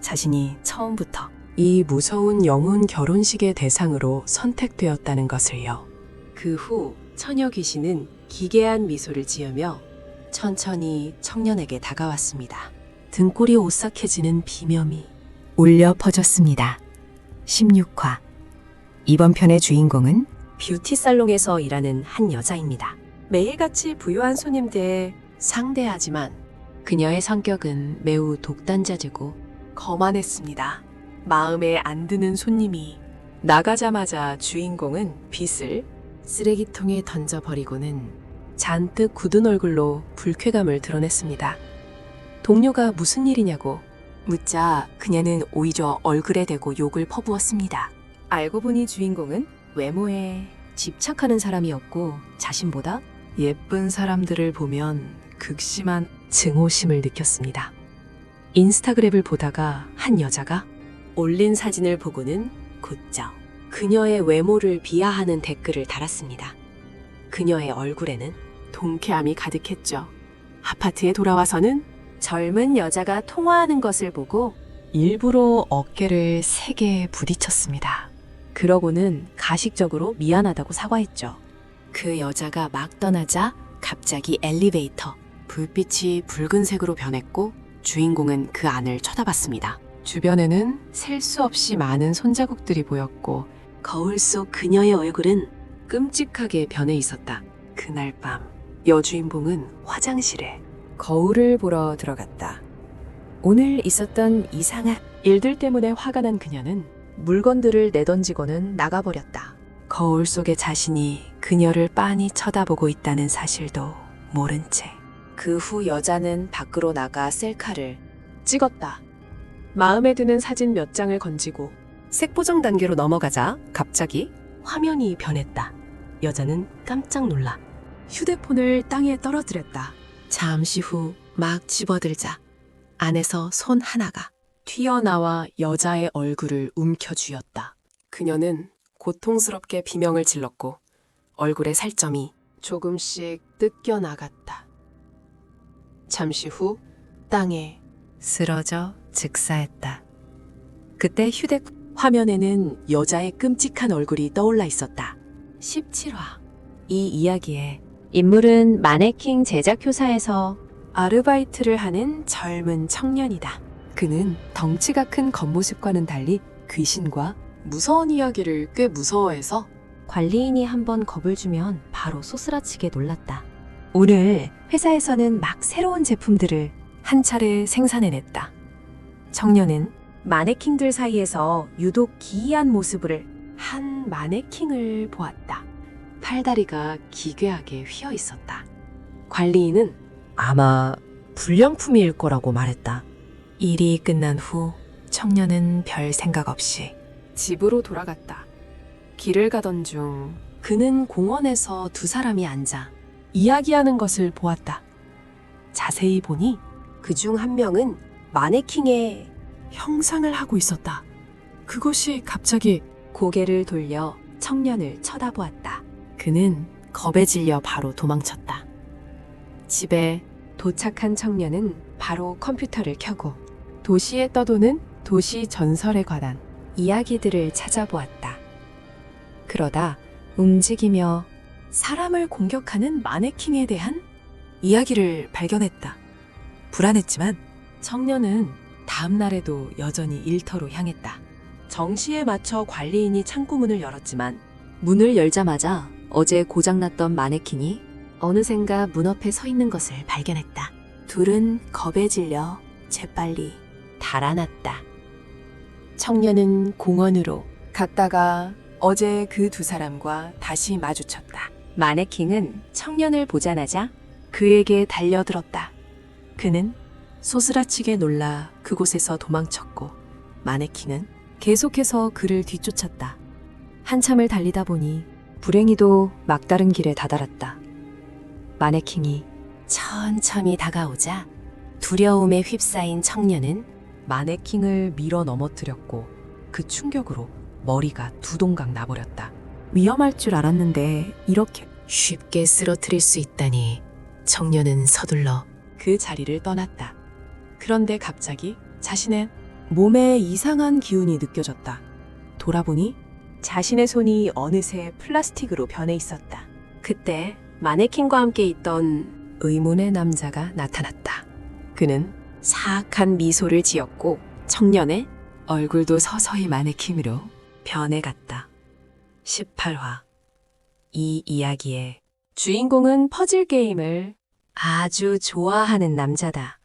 자신이 처음부터 이 무서운 영혼 결혼식의 대상으로 선택되었다는 것을요. 그 후 처녀 귀신은 기괴한 미소를 지으며 천천히 청년에게 다가왔습니다. 등골이 오싹해지는 비명이 울려 퍼졌습니다. 16화 이번 편의 주인공은 뷰티 살롱에서 일하는 한 여자입니다. 매일같이 부유한 손님들을 상대하지만 그녀의 성격은 매우 독단적이고 거만했습니다. 마음에 안 드는 손님이 나가자마자 주인공은 빗을 쓰레기통에 던져버리고는 잔뜩 굳은 얼굴로 불쾌감을 드러냈습니다. 동료가 무슨 일이냐고 묻자 그녀는 오히려 얼굴에 대고 욕을 퍼부었습니다. 알고 보니 주인공은 외모에 집착하는 사람이었고 자신보다 예쁜 사람들을 보면 극심한 증오심을 느꼈습니다. 인스타그램을 보다가 한 여자가 올린 사진을 보고는 곧장 그녀의 외모를 비하하는 댓글을 달았습니다. 그녀의 얼굴에는 통쾌함이 가득했죠. 아파트에 돌아와서는 젊은 여자가 통화하는 것을 보고 일부러 어깨를 세게 부딪혔습니다. 그러고는 가식적으로 미안하다고 사과했죠. 그 여자가 막 떠나자 갑자기 엘리베이터, 불빛이 붉은색으로 변했고 주인공은 그 안을 쳐다봤습니다. 주변에는 셀 수 없이 많은 손자국들이 보였고 거울 속 그녀의 얼굴은 끔찍하게 변해 있었다. 그날 밤 여주인공은 화장실에 거울을 보러 들어갔다. 오늘 있었던 이상한 일들 때문에 화가 난 그녀는 물건들을 내던지고는 나가버렸다. 거울 속의 자신이 그녀를 빤히 쳐다보고 있다는 사실도 모른 채. 그 후 여자는 밖으로 나가 셀카를 찍었다. 마음에 드는 사진 몇 장을 건지고 색보정 단계로 넘어가자 갑자기 화면이 변했다. 여자는 깜짝 놀라 휴대폰을 땅에 떨어뜨렸다. 잠시 후 막 집어들자 안에서 손 하나가 튀어나와 여자의 얼굴을 움켜쥐었다. 그녀는 고통스럽게 비명을 질렀고 얼굴의 살점이 조금씩 뜯겨 나갔다. 잠시 후 땅에 쓰러져 즉사했다. 그때 화면에는 여자의 끔찍한 얼굴이 떠올라 있었다. 17화. 이 이야기에 인물은 마네킹 제작 회사에서 아르바이트를 하는 젊은 청년이다. 그는 덩치가 큰 겉모습과는 달리 귀신과 무서운 이야기를 꽤 무서워해서 관리인이 한번 겁을 주면 바로 소스라치게 놀랐다. 오늘 회사에서는 막 새로운 제품들을 한 차례 생산해냈다. 청년은 마네킹들 사이에서 유독 기이한 모습을 한 마네킹을 보았다. 팔다리가 기괴하게 휘어 있었다. 관리인은 아마 불량품일 거라고 말했다. 일이 끝난 후 청년은 별 생각 없이 집으로 돌아갔다. 길을 가던 중 그는 공원에서 두 사람이 앉아 이야기하는 것을 보았다. 자세히 보니 그중 한 명은 마네킹의 형상을 하고 있었다. 그것이 갑자기 고개를 돌려 청년을 쳐다보았다. 그는 겁에 질려 바로 도망쳤다. 집에 도착한 청년은 바로 컴퓨터를 켜고 도시에 떠도는 도시 전설에 관한 이야기들을 찾아보았다. 그러다 움직이며 사람을 공격하는 마네킹에 대한 이야기를 발견했다. 불안했지만 청년은 다음 날에도 여전히 일터로 향했다. 정시에 맞춰 관리인이 창구문을 열었지만 문을 열자마자 어제 고장났던 마네킹이 어느샌가 문 앞에 서 있는 것을 발견했다. 둘은 겁에 질려 재빨리 달아났다. 청년은 공원으로 갔다가 어제 그 두 사람과 다시 마주쳤다. 마네킹은 청년을 보자마자 그에게 달려들었다. 그는 소스라치게 놀라 그곳에서 도망쳤고 마네킹은 계속해서 그를 뒤쫓았다. 한참을 달리다 보니 불행히도 막다른 길에 다다랐다. 마네킹이 천천히 다가오자 두려움에 휩싸인 청년은 마네킹을 밀어 넘어뜨렸고 그 충격으로 머리가 두 동강 나버렸다. 위험할 줄 알았는데 이렇게 쉽게 쓰러뜨릴 수 있다니. 청년은 서둘러 그 자리를 떠났다. 그런데 갑자기 자신의 몸에 이상한 기운이 느껴졌다. 돌아보니 자신의 손이 어느새 플라스틱으로 변해 있었다. 그때 마네킹과 함께 있던 의문의 남자가 나타났다. 그는 사악한 미소를 지었고 청년의 얼굴도 서서히 마네킹으로 변해갔다. 18화. 이 이야기의 주인공은 퍼즐 게임을 아주 좋아하는 남자다.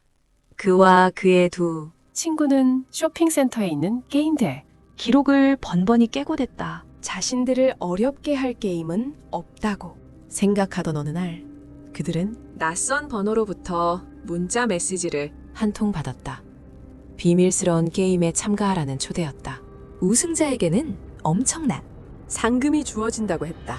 그와 그의 두 친구는 쇼핑센터에 있는 게임들 기록을 번번이 깨고 댔다. 자신들을 어렵게 할 게임은 없다고 생각하던 어느 날 그들은 낯선 번호로부터 문자 메시지를 한 통 받았다. 비밀스러운 게임에 참가하라는 초대였다. 우승자에게는 엄청난 상금이 주어진다고 했다.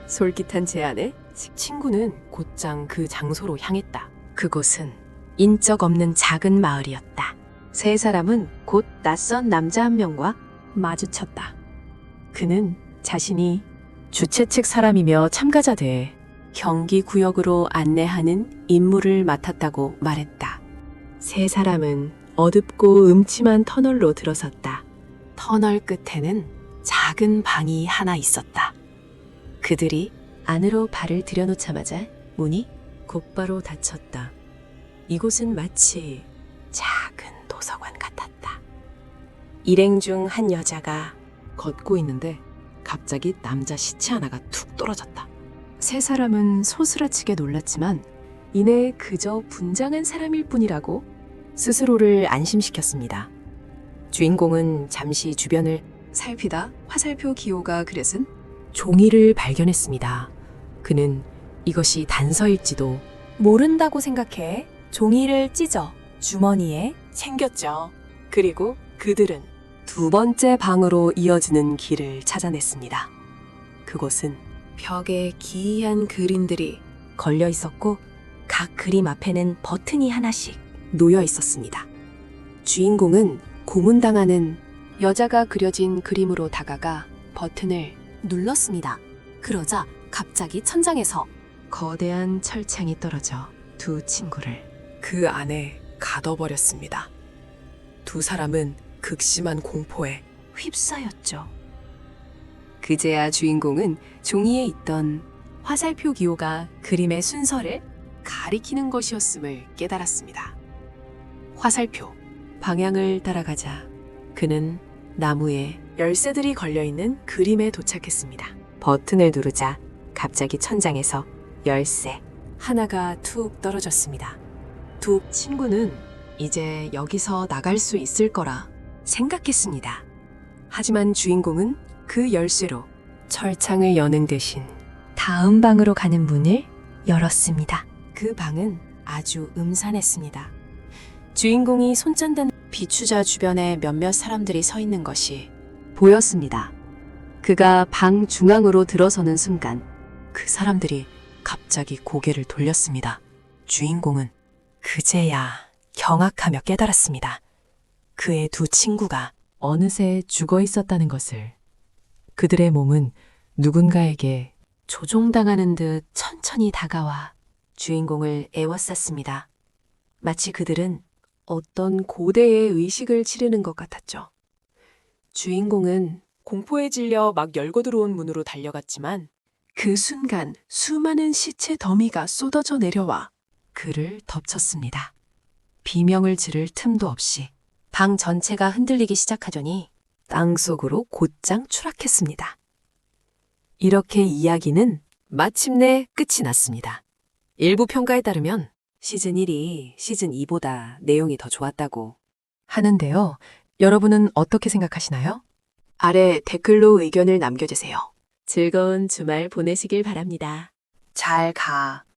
솔깃한 제안에 친구는 곧장 그 장소로 향했다. 그곳은 인적 없는 작은 마을이었다. 세 사람은 곧 낯선 남자 한 명과 마주쳤다. 그는 자신이 주최 측 사람이며 참가자들의 경기 구역으로 안내하는 임무를 맡았다고 말했다. 세 사람은 어둡고 음침한 터널로 들어섰다. 터널 끝에는 작은 방이 하나 있었다. 그들이 안으로 발을 들여놓자마자 문이 곧바로 닫혔다. 이곳은 마치 작은 도서관 같았다. 일행 중 한 여자가 걷고 있는데 갑자기 남자 시체 하나가 툭 떨어졌다. 세 사람은 소스라치게 놀랐지만 이내 그저 분장한 사람일 뿐이라고 스스로를 안심시켰습니다. 주인공은 잠시 주변을 살피다 화살표 기호가 그려진 종이를 발견했습니다. 그는 이것이 단서일지도 모른다고 생각해 종이를 찢어 주머니에 챙겼죠. 그리고 그들은 두 번째 방으로 이어지는 길을 찾아냈습니다. 그곳은 벽에 기이한 그림들이 걸려 있었고 각 그림 앞에는 버튼이 하나씩 놓여 있었습니다. 주인공은 고문당하는 여자가 그려진 그림으로 다가가 버튼을 눌렀습니다. 그러자 갑자기 천장에서 거대한 철창이 떨어져 두 친구를 그 안에 가둬버렸습니다. 두 사람은 극심한 공포에 휩싸였죠. 그제야 주인공은 종이에 있던 화살표 기호가 그림의 순서를 가리키는 것이었음을 깨달았습니다. 화살표, 방향을 따라가자 그는 나무에 열쇠들이 걸려있는 그림에 도착했습니다. 버튼을 누르자 갑자기 천장에서 열쇠 하나가 툭 떨어졌습니다. 두 친구는 이제 여기서 나갈 수 있을 거라 생각했습니다. 하지만 주인공은 그 열쇠로 철창을 여는 대신 다음 방으로 가는 문을 열었습니다. 그 방은 아주 음산했습니다. 주인공이 손전등 비추자 주변에 몇몇 사람들이 서 있는 것이 보였습니다. 그가 방 중앙으로 들어서는 순간 그 사람들이 갑자기 고개를 돌렸습니다. 주인공은 그제야 경악하며 깨달았습니다. 그의 두 친구가 어느새 죽어 있었다는 것을. 그들의 몸은 누군가에게 조종당하는 듯 천천히 다가와 주인공을 애워쌌습니다. 마치 그들은 어떤 고대의 의식을 치르는 것 같았죠. 주인공은 공포에 질려 막 열고 들어온 문으로 달려갔지만 그 순간 수많은 시체 더미가 쏟아져 내려와 그를 덮쳤습니다. 비명을 지를 틈도 없이 방 전체가 흔들리기 시작하더니 땅속으로 곧장 추락했습니다. 이렇게 이야기는 마침내 끝이 났습니다. 일부 평가에 따르면 시즌 1이 시즌 2보다 내용이 더 좋았다고 하는데요. 여러분은 어떻게 생각하시나요? 아래 댓글로 의견을 남겨주세요. 즐거운 주말 보내시길 바랍니다. 잘 가.